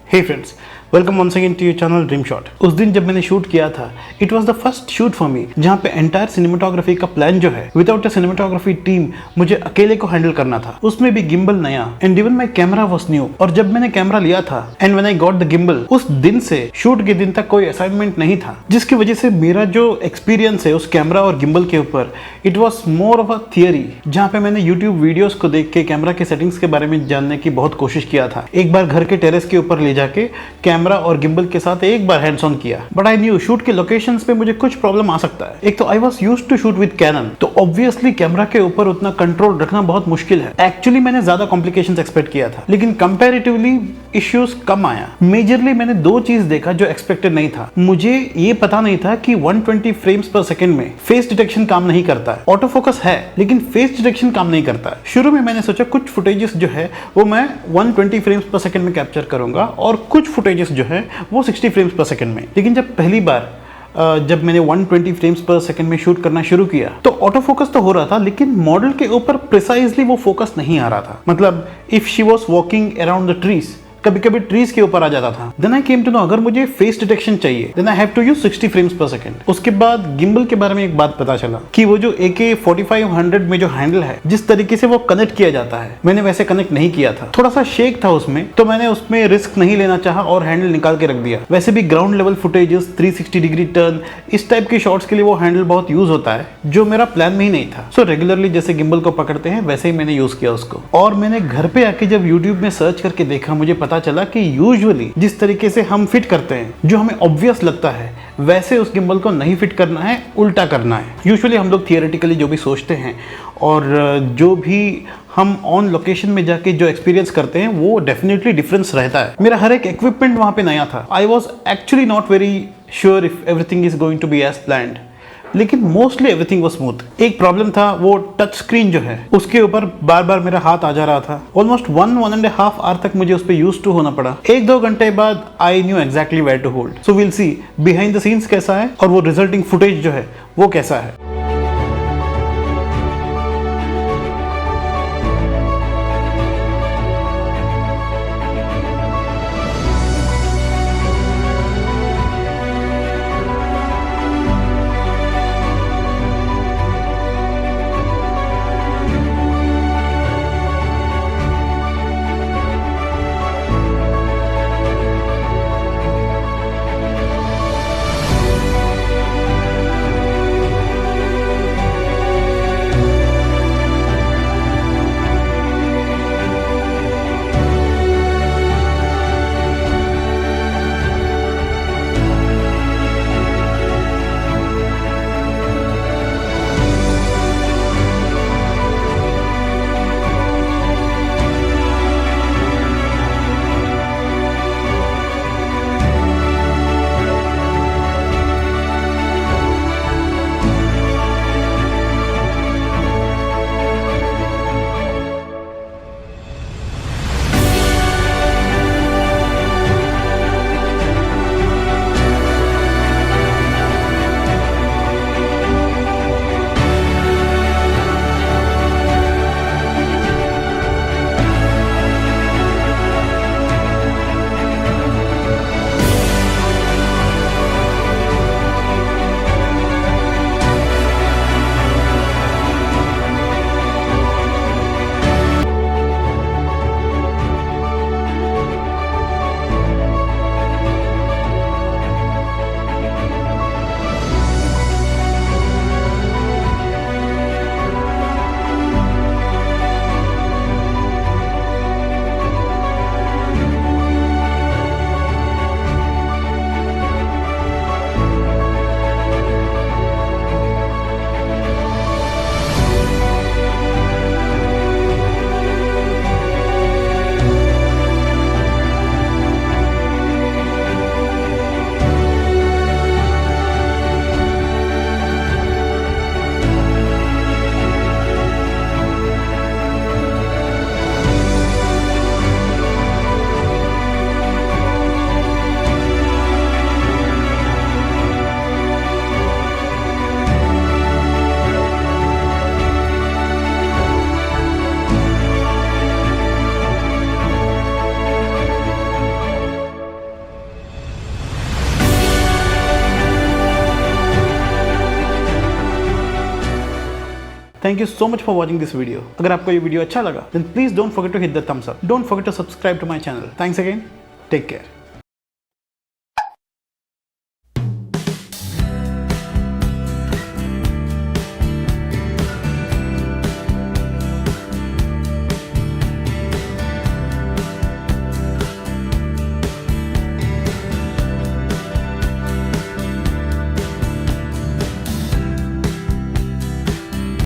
Hey friends, welcome once again to your channel dream shot. उस दिन जब मैंने शूट किया था, it was the first shoot for me जहाँ पे एंटायर सिनेमेटोग्राफी का प्लान जो है विदाउट अ सिनेमेटोग्राफी टीम मुझे अकेले को हैंडल करना था। उसमें भी गिम्बल नया and even my camera was new. और जब मैंने कैमरा लिया था and when I got the gimbal, उस दिन से शूट के दिन तक कोई असाइनमेंट नहीं था, जिसकी वजह से मेरा जो एक्सपीरियंस है उस कैमरा और गिम्बल के ऊपर, it was more of a theory, जहाँ पे मैंने यूट्यूब वीडियोस को देख के कैमरा के सेटिंग्स के बारे में जानने की बहुत कोशिश किया था। एक बार घर के टेरेस के ऊपर ले जाके कैमरा और गिम्बल के साथ एक बार हैंड्स ऑन किया, बट आई न्यू शूट के लोकेशंस पे मुझे कुछ प्रॉब्लम आ सकता है। एक तो I was used to shoot with Canon, तो ऑब्वियसली कैमरा के ऊपर उतना कंट्रोल रखना बहुत मुश्किल है। एक्चुअली मैंने ज्यादा कॉम्प्लिकेशंस एक्सपेक्ट किया था, लेकिन कंपैरेटिवली इश्यूज कम आया। मेजरली मैंने दो चीज देखा जो एक्सपेक्टेड नहीं था। मुझे ये पता नहीं था कि 120 फ्रेम्स पर सेकंड में फेस डिटेक्शन काम नहीं करता है। ऑटो फोकस है लेकिन फेस डिटेक्शन काम नहीं करता है। शुरू में मैंने सोचा कुछ फुटेजेस जो है वो मैं 120 फ्रेम्स पर सेकंड में कैप्चर करूंगा और कुछ फुटेजेस जो है वो 60 फ्रेम्स पर सेकंड में। लेकिन जब पहली बार जब मैंने 120 फ्रेम्स पर सेकंड में शूट करना शुरू किया तो ऑटो फोकस तो हो रहा था, लेकिन मॉडल के ऊपर प्रिसाइजली वो फोकस नहीं आ रहा था। मतलब if she was walking around the trees, कभी कभी ट्रीज के ऊपर आ जाता था। Then I came to know अगर मुझे फेस डिटेक्शन चाहिए then I have to use 60 frames per second. उसके बाद गिम्बल के बारे में एक बात पता चला कि वो जो AK4500 में जो हैंडल है, जिस तरीके से वो कनेक्ट किया जाता है, मैंने वैसे कनेक्ट नहीं किया था। थोड़ा सा शेक था उसमें, तो मैंने उसमें रिस्क नहीं लेना चाहा और हैंडल निकाल के रख दिया। वैसे भी ground level footages, 360 degree turn, इस टाइप के शॉट्स के लिए वो हैंडल बहुत यूज होता है, जो मेरा प्लान में ही नहीं था। सो रेगुलरली जैसे गिम्बल को पकड़ते हैं वैसे ही मैंने यूज किया उसको। और मैंने घर पे आके जब यूट्यूब में सर्च करके देखा, मुझे पता चला कि यूजुअली जिस तरीके से हम फिट करते हैं, जो हमें ऑब्वियस लगता है, वैसे उस गिम्बल को नहीं फिट करना है, उल्टा करना है। यूजुअली हम लोग थियोरेटिकली जो भी सोचते हैं और जो भी हम ऑन लोकेशन में जाके जो एक्सपीरियंस करते हैं, वो डेफिनेटली डिफरेंस रहता है। मेरा हर एक इक्विपमेंट वहाँ पे नया था। I was actually not very sure if everything is going to be as planned, लेकिन मोस्टली एवरीथिंग वाज स्मूथ। एक प्रॉब्लम था, वो टच स्क्रीन जो है उसके ऊपर बार बार मेरा हाथ आ जा रहा था। ऑलमोस्ट 1.5 आवर तक मुझे उस पर यूज टू होना पड़ा। 1-2 घंटे बाद I knew exactly where to hold. So will see behind the scenes कैसा है और वो रिजल्टिंग फुटेज जो है वो कैसा है। Thank you so much for watching this video. अगर आपको ये वीडियो अच्छा लगा then please don't forget to hit the thumbs up, don't forget to subscribe to my channel. Thanks again, take care.